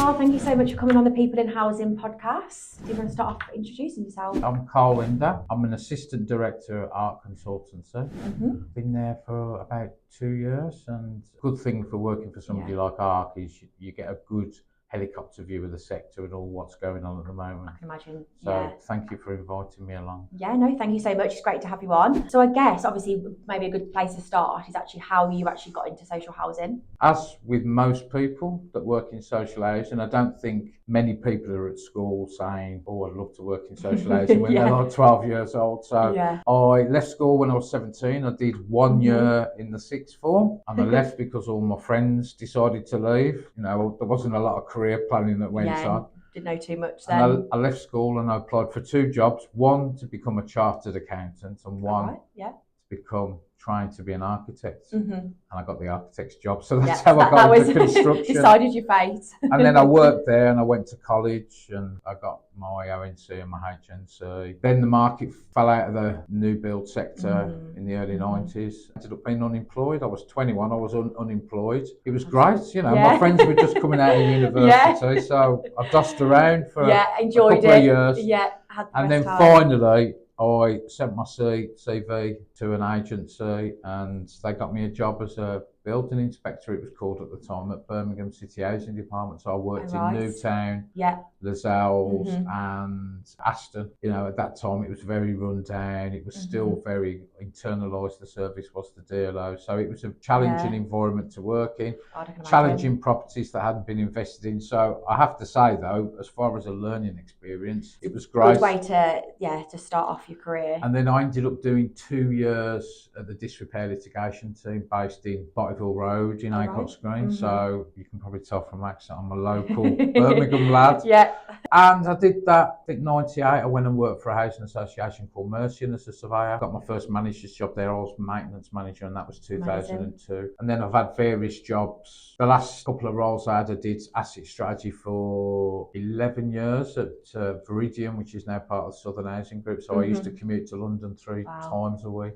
Karl, thank you so much for coming on the People in Housing podcast. Do you want to start off introducing yourself? I'm Karl Linder. I'm an assistant director at Arc Consultancy. Been there for about 2 years, and good thing for working for somebody like Arc is you get a good helicopter view of the sector and all what's going on at the moment. I can imagine. So thank you for inviting me along. Yeah, no, thank you so much. It's great to have you on. So I guess obviously maybe a good place to start is actually how you actually got into social housing. As with most people that work in social housing, I don't think many people are at school saying, oh, I'd love to work in social housing when they're like 12 years old. So I left school when I was 17. I did 1 year in the sixth form, and I left because all my friends decided to leave. You know, there wasn't a lot of career planning that went on. Didn't know too much then. And I left school and I applied for 2 jobs, one to become a chartered accountant and one to become trying to be an architect. And I got the architect's job, so that's how I got into construction. Decided your fate. And then I worked there and I went to college and I got my ONC and my HNC. Then the market fell out of the new build sector in the early 90s. I ended up being unemployed. I was 21, I was unemployed. It was great, you know, my friends were just coming out of university, so I dossed around for enjoyed a couple of years. And then finally I sent my CV to an agency and they got me a job as a building inspector, it was called at the time, at Birmingham City Housing Department. So I worked in Newtown, Lascelles and Aston. You know, at that time it was very run down, it was still very internalised, the service was the DLO. So it was a challenging environment to work in, challenging properties that hadn't been invested in. So I have to say though, as far as a learning experience, it was great. Good way to start off your career. And then I ended up doing 2 years at the disrepair litigation team based in Bottyville Road in Acots Green. So you can probably tell from my accent, I'm a local Birmingham lad. And I did that, I think 98, I went and worked for a housing association called Mercian as a surveyor. I got my first manager's job there, I was maintenance manager, and that was 2002. And then I've had various jobs. The last couple of roles I did asset strategy for 11 years at Viridian, which is now part of the Southern Housing Group. So I used to commute to London 3 times a week.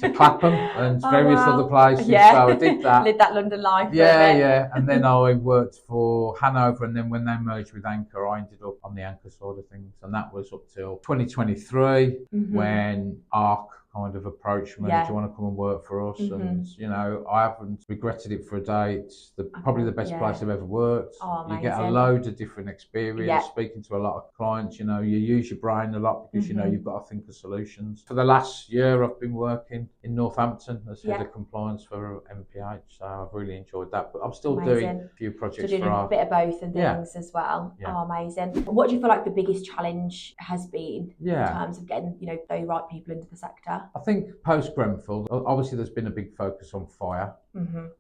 To Clapham and various other places. So I did that. Lived that London life. And then I worked for Hanover, and then when they merged with Anchor, I ended up on the Anchor side of things, and that was up till 2023 when Arc kind of approached me, do you want to come and work for us? And you know, I haven't regretted it for a day. It's probably the best place I've ever worked. You get a load of different experience, speaking to a lot of clients. You know, you use your brain a lot because you know you've got to think of solutions. For the last year I've been working in Northampton as head of compliance for MPH, so I've really enjoyed that, but I'm still doing a few projects doing a bit of both and things as well. Amazing. What do you feel like the biggest challenge has been in terms of getting, you know, the right people into the sector? I think post-Grenfell, obviously there's been a big focus on fire,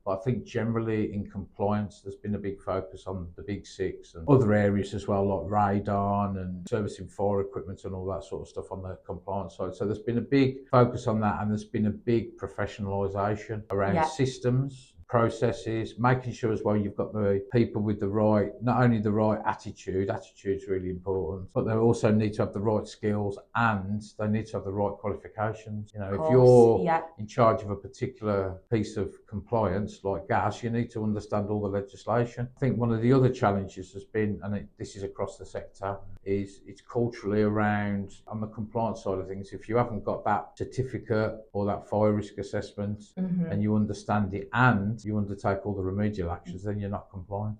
but I think generally in compliance there's been a big focus on the big 6 and other areas as well, like radon and servicing fire equipment and all that sort of stuff on the compliance side. So there's been a big focus on that, and there's been a big professionalisation around systems, processes, making sure as well you've got the people with the right, not only the right attitude's really important, but they also need to have the right skills and they need to have the right qualifications. You know, if you're in charge of a particular piece of compliance like gas, you need to understand all the legislation. I think one of the other challenges has been, and this is across the sector, is it's culturally around on the compliance side of things. If you haven't got that certificate or that fire risk assessment and you understand it and you undertake all the remedial actions, then you're not compliant.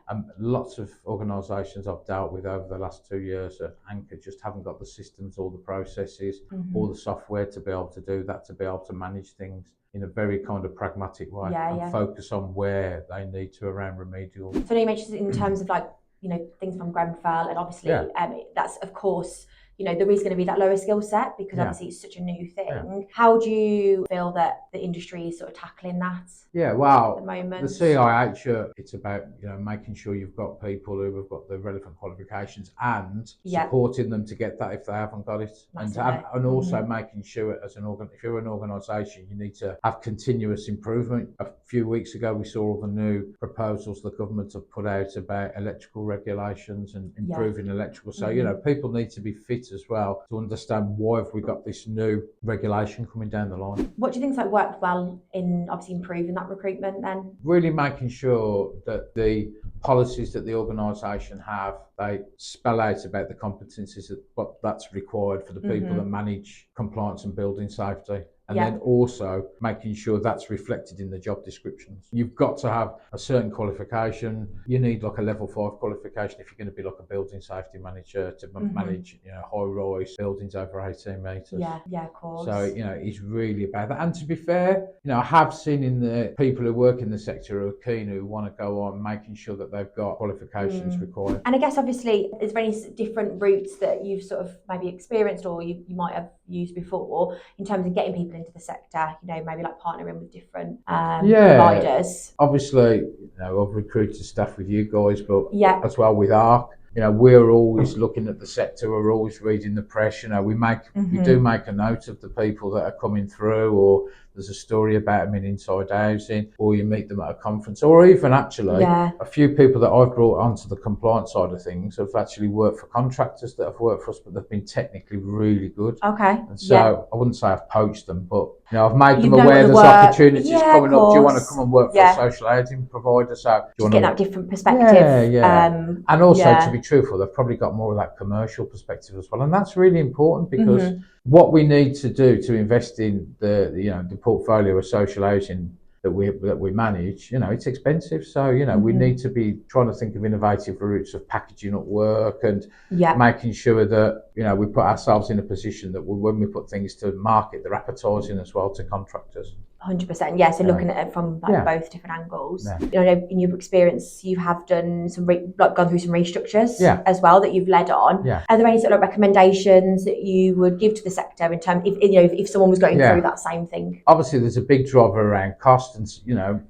And lots of organisations I've dealt with over the last 2 years at Anchor just haven't got the systems or the processes or the software to be able to do that, to be able to manage things in a very kind of pragmatic way and focus on where they need to around remedial. So you mentioned in terms of like, you know, things from Grenfell, and obviously that's of course, you know, there is going to be that lower skill set because obviously it's such a new thing. How do you feel that the industry is sort of tackling that? Well, at the moment? The CIH, it's about, you know, making sure you've got people who have got the relevant qualifications and supporting them to get that if they haven't got it. And also making sure as if you're an organisation, you need to have continuous improvement. A few weeks ago, we saw all the new proposals the government have put out about electrical regulations and improving electrical. So, you know, people need to be fit as well to understand why have we got this new regulation coming down the line. What do you think's like worked well in obviously improving that recruitment then? Really making sure that the policies that the organisation have, they spell out about the competencies of what that's required for the people that manage compliance and building safety. And then also making sure that's reflected in the job descriptions. You've got to have a certain qualification. You need like a level 5 qualification if you're going to be like a building safety manager to manage, high-rise buildings over 18 metres. Yeah, of course. So, it's really about that. And to be fair, I have seen in the people who work in the sector who are keen, who want to go on, making sure that they've got qualifications required. And I guess obviously, is there any different routes that you've sort of maybe experienced or you might have used before in terms of getting people into the sector, maybe like partnering with different providers? Obviously, I've recruited staff with you guys, but as well with Arc. We're always looking at the sector. We're always reading the press. We do make a note of the people that are coming through, or there's a story about them in Inside Housing, or you meet them at a conference, or even actually a few people that I've brought onto the compliance side of things have actually worked for contractors that have worked for us, but they've been technically really good. Okay. And so I wouldn't say I've poached them, but I've made them aware there's opportunities coming up. Do you want to come and work for a social housing provider? So just get that different perspective. And also, to be truthful, they've probably got more of that commercial perspective as well, and that's really important because what we need to do to invest in the portfolio of social housing that we manage, it's expensive. So we need to be trying to think of innovative routes of packaging up work and making sure that we put ourselves in a position that when we put things to market, they're appetising as well to contractors. 100%, yeah. So looking at it from both different angles. In your experience, you have done some gone through some restructures as well that you've led on. Are there any sort of recommendations that you would give to the sector in terms if someone was going through that same thing? Obviously, there's a big driver around cost, and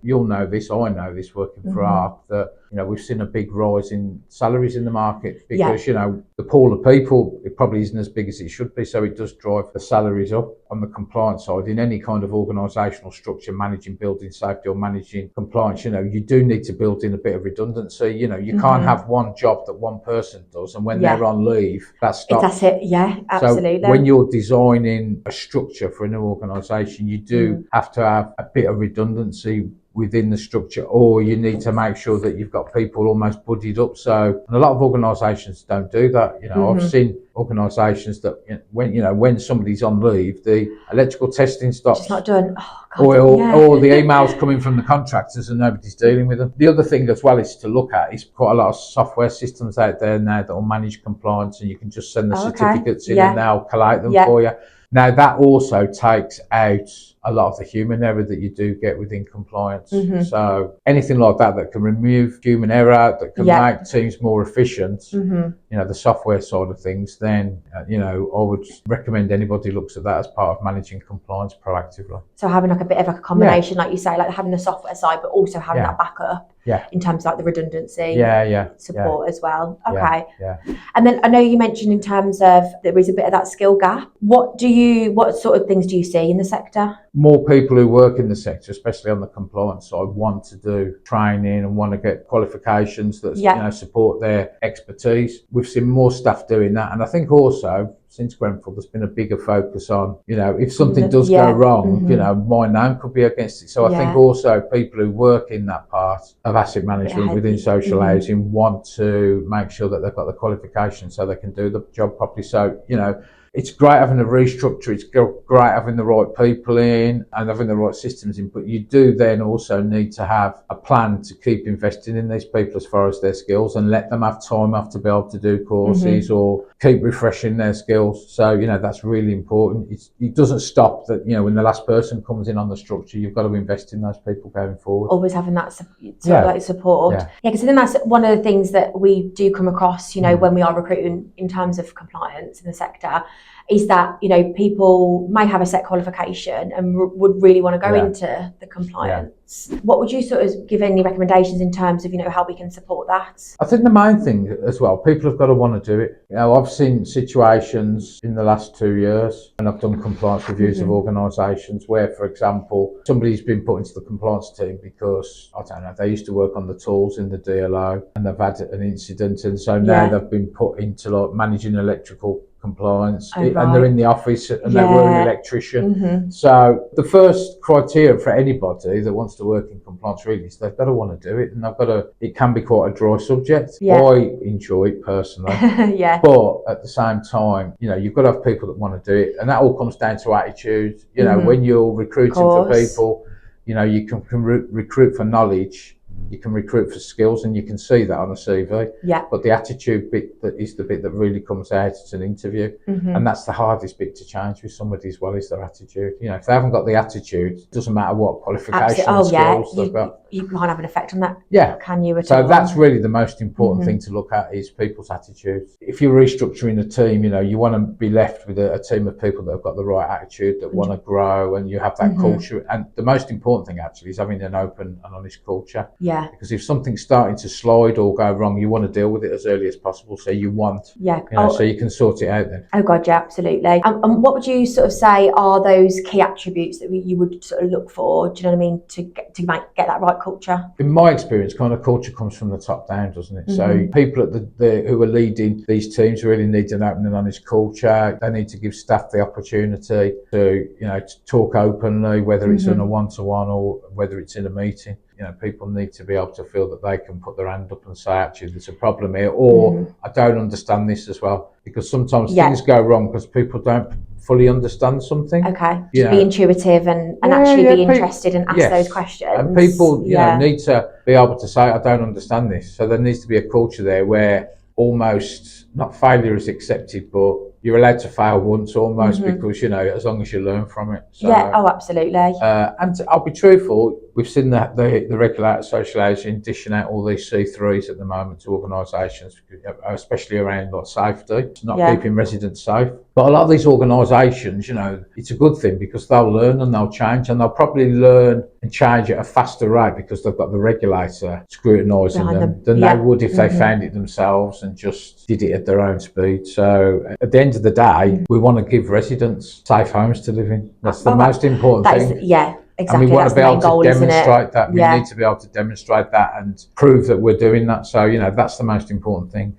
you'll know this. I know this working for Arc that. We've seen a big rise in salaries in the market because, the pool of people, it probably isn't as big as it should be. So it does drive the salaries up on the compliance side. In any kind of organisational structure, managing building safety or managing compliance, you do need to build in a bit of redundancy. You can't have one job that one person does. And when they're on leave, that stops. That's it. Yeah, absolutely. So when you're designing a structure for a new organisation, you do have to have a bit of redundancy within the structure, or you need to make sure that you've got people almost buddied up. So, and a lot of organisations don't do that. I've seen organisations that when somebody's on leave, the electrical testing stops. It's not done. Or the emails coming from the contractors and nobody's dealing with them. The other thing as well is to look at is quite a lot of software systems out there now that will manage compliance, and you can just send the certificates in and they'll collate them for you. Now that also takes out a lot of the human error that you do get within compliance. So anything like that can remove human error, that can make teams more efficient, the software side of things, then, I would recommend anybody looks at that as part of managing compliance proactively. So having like a bit of like a combination, like you say, like having the software side, but also having that backup in terms of like the redundancy support as well. Okay. And then I know you mentioned in terms of there is a bit of that skill gap. What sort of things do you see in the sector? More people who work in the sector, especially on the compliance side, want to do training and want to get qualifications that support their expertise. We've seen more staff doing that, and I think also since Grenfell, there's been a bigger focus on, if something does go wrong, my name could be against it. So I think also people who work in that part of asset management within social housing want to make sure that they've got the qualifications so they can do the job properly. So, it's great having a restructure, it's great having the right people in and having the right systems in, but you do then also need to have a plan to keep investing in these people as far as their skills and let them have time off to be able to do courses or keep refreshing their skills. So, that's really important. It doesn't stop that, when the last person comes in on the structure, you've got to invest in those people going forward. Always having that support. Yeah, because I think that's one of the things that we do come across, when we are recruiting in terms of compliance in the sector, is that, people may have a set qualification and would really want to go into the compliance. What would you sort of give any recommendations in terms of, how we can support that? I think the main thing as well, people have got to want to do it. I've seen situations in the last 2 years, and I've done compliance reviews of organisations where, for example, somebody's been put into the compliance team because, I don't know, they used to work on the tools in the DLO and they've had an incident, and so now they've been put into like managing electrical compliance, Oh, and right. they're in the office and they were an electrician. Mm-hmm. So the first criteria for anybody that wants to work in compliance really is they've got to want to do it, and they've got to. It can be quite a dry subject. Yeah. I enjoy it personally, yeah. but at the same time, you know, you've got to have people that want to do it, and that all comes down to attitude. You know, when you're recruiting for people, you know, you can recruit for knowledge. You can recruit for skills, and you can see that on a CV. Yeah. But the attitude bit that is the bit that really comes out at an interview, and that's the hardest bit to change with somebody as well, is their attitude. You know, if they haven't got the attitude, it doesn't matter what qualification skills they've got. You can't have an effect on that. Yeah. Can you at all? So that's really the most important thing to look at, is people's attitudes. If you're restructuring a team, you know, you want to be left with a team of people that have got the right attitude, that want to grow, and you have that culture. And the most important thing actually is having an open and honest culture. Yeah. Because if something's starting to slide or go wrong, you want to deal with it as early as possible. So you want, so you can sort it out then. Oh God, yeah, absolutely. And what would you sort of say are those key attributes that you would sort of look for? Do you know what I mean? To get that right culture. In my experience, kind of culture comes from the top down, doesn't it? So people at who are leading these teams really need an open and honest culture. They need to give staff the opportunity to, you know, to talk openly, whether it's in a one-to-one or whether it's in a meeting. You know, people need to be able to feel that they can put their hand up and say, actually, there's a problem here, or I don't understand this as well. Because sometimes things go wrong because people don't fully understand something. Okay. To be intuitive and actually be interested and ask those questions. And people, you know, need to be able to say, I don't understand this. So there needs to be a culture there where almost, not failure is accepted, but you're allowed to fail once almost, because, you know, as long as you learn from it. So, absolutely. And I'll be truthful, we've seen that the Regulator Association dishing out all these C3s at the moment to organisations, especially around like safety, not keeping residents safe. But a lot of these organisations, you know, it's a good thing because they'll learn and they'll change, and they'll probably learn and change at a faster rate because they've got the regulator scrutinising them than they would if they found it themselves and just did it at their own speed. So at the end of the day, we want to give residents safe homes to live in. That's the most important thing. Exactly. And we want to be able to demonstrate that. We Yeah. need to be able to demonstrate that and prove that we're doing that. So, you know, that's the most important thing.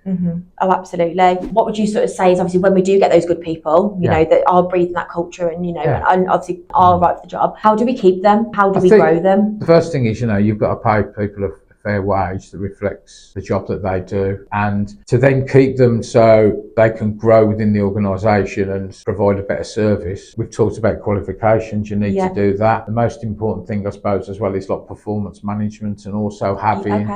Oh, absolutely. What would you sort of say is, obviously, when we do get those good people, you know, that are breathing that culture and, you know, and obviously are right for the job, how do we keep them? How do we grow them? The first thing is, you know, you've got to pay people a fair wage that reflects the job that they do, and to then keep them so they can grow within the organisation and provide a better service. We've talked about qualifications, you need to do that. The most important thing, I suppose, as well, is like performance management, and also having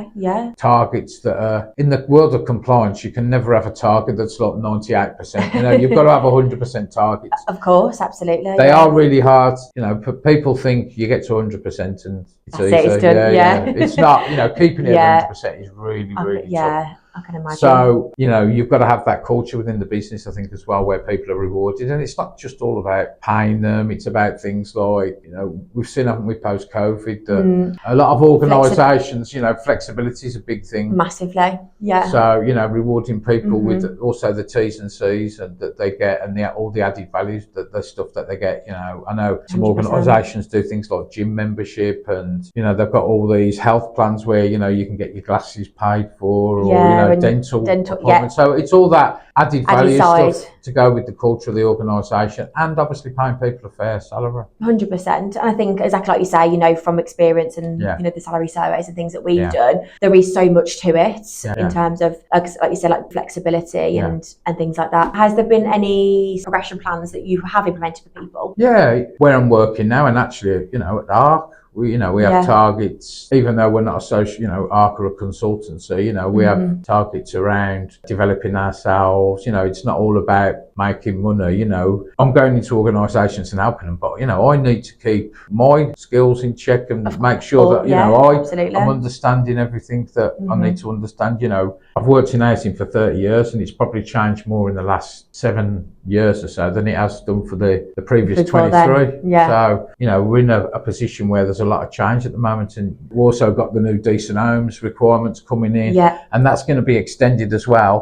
targets that are, in the world of compliance, you can never have a target that's like 98%. You know, you've got to have 100% targets. Of course, absolutely. They are really hard. You know, people think you get to 100% and it's easy. It's done, It's not, you know, keeping it at 100% is really, really tough. I can imagine. So, you know, you've got to have that culture within the business, I think, as well, where people are rewarded. And it's not just all about paying them. It's about things like, you know, we've seen, haven't we, post-COVID, that a lot of organisations, you know, flexibility is a big thing. Massively, yeah. So, you know, rewarding people with also the T's and C's that they get, and all the added values, the stuff that they get. You know, I know some 100%. organisations do things like gym membership, and, you know, they've got all these health plans where, you know, you can get your glasses paid for, or, you know, dental appointments. So it's all that added value stuff to go with the culture of the organisation, and obviously paying people a fair salary. 100%. And I think, exactly like you say, you know, from experience and, you know, the salary surveys and things that we've done, there is so much to it in terms of, like you said, like flexibility and things like that. Has there been any progression plans that you have implemented for people? Yeah, where I'm working now, and actually, you know, at Arc, we have targets, even though we're not Arc or a consultancy, you know, we have targets around developing ourselves. You know, it's not all about making money. You know, I'm going into organisations and helping them, but, you know, I need to keep my skills in check and make sure that, you know, I'm understanding everything that I need to understand. You know, I've worked in housing for 30 years, and it's probably changed more in the last 7 years or so than it has done for the previous 23. So, you know, we're in a position where there's a lot of change at the moment, and we've also got the new decent homes requirements coming in, and that's going to be extended as well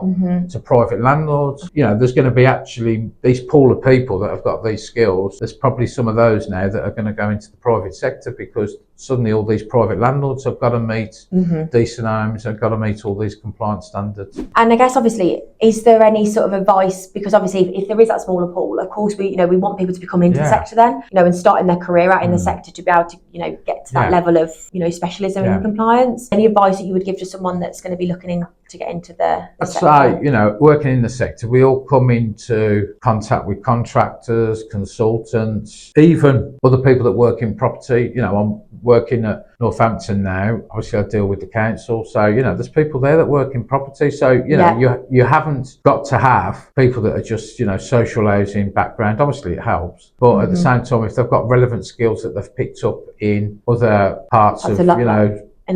to private landlords. You know, there's going to be actually these pool of people that have got these skills. There's probably some of those now that are going to go into the private sector because suddenly all these private landlords have got to meet decent homes, have got to meet all these compliance standards. And I guess obviously, is there any sort of advice, because obviously if there is that smaller pool, of course we want people to be coming into the sector then, and starting their career out in the sector to be able to get to that level of specialism in compliance. Any advice that you would give to someone that's going to be looking to get into the sector? I'd say, working in the sector, we all come into contact with contractors, consultants, even other people that work in property. I'm working at Northampton now. Obviously, I deal with the council. So, there's people there that work in property. So, you haven't got to have people that are just, social housing background. Obviously, it helps. But at the same time, if they've got relevant skills that they've picked up in other parts of,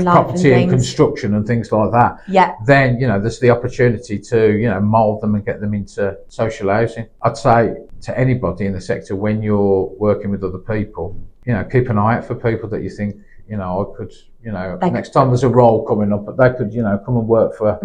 property and construction and things like that, then there's the opportunity to mould them and get them into social housing. I'd say to anybody in the sector, when you're working with other people, keep an eye out for people that you think I could next time there's a role coming up, but they could come and work for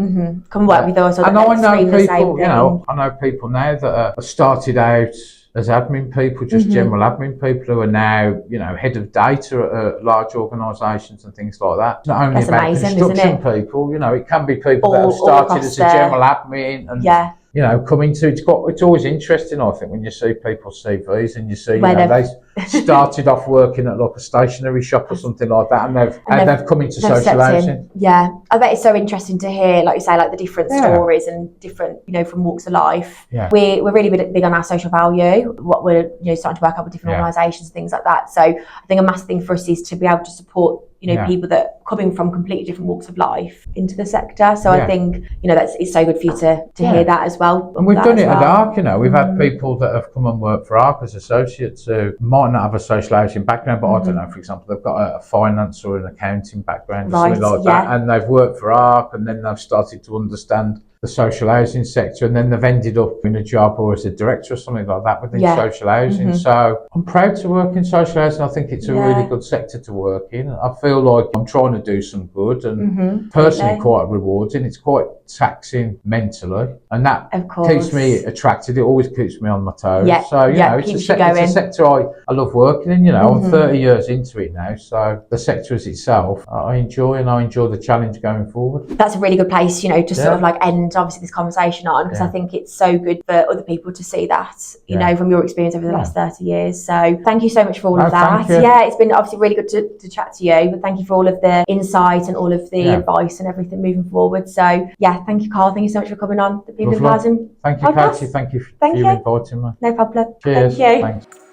come work with us. And I know people I know people now that are started out as admin people, just general admin people, who are now, head of data at large organisations and things like that. It's not only about amazing, construction people, it can be people that have started as a general admin and come into it's always interesting, I think, when you see people's CVs and you see they started off working at like a stationery shop or something like that, and they've come into social housing. Yeah, I bet it's so interesting to hear, like you say, like the different stories and different, from walks of life. Yeah. We're really big on our social value, what we're starting to work out with different organisations and things like that. So I think a massive thing for us is to be able to support people that are coming from completely different walks of life into the sector. So I think, it's so good for you to hear that as well. And we've done it at Arc, we've had people that have come and worked for Arc as associates who might not have a social housing background, but I don't know, for example, they've got a finance or an accounting background or something like that, and they've worked for Arc, and then they've started to understand the social housing sector, and then they've ended up in a job or as a director or something like that within social housing. So I'm proud to work in social housing. I think it's a really good sector to work in. I feel like I'm trying to do some good, and personally quite rewarding. It's quite taxing mentally, and that keeps me attracted. It always keeps me on my toes. So it's a sector I love working in. I'm 30 years into it now, so the sector as itself I enjoy, and I enjoy the challenge going forward. That's a really good place, to sort of like end obviously this conversation on, because I think it's so good for other people to see that, from your experience over the last 30 years. So thank you so much for all of that. It's been obviously really good to chat to you, but thank you for all of the insight and all of the advice and everything moving forward. So thank you, Karl. Thank you so much for coming on the People in Housing Thank you, Katie. Thank you for inviting me. No problem. Cheers. Thank you. Thanks.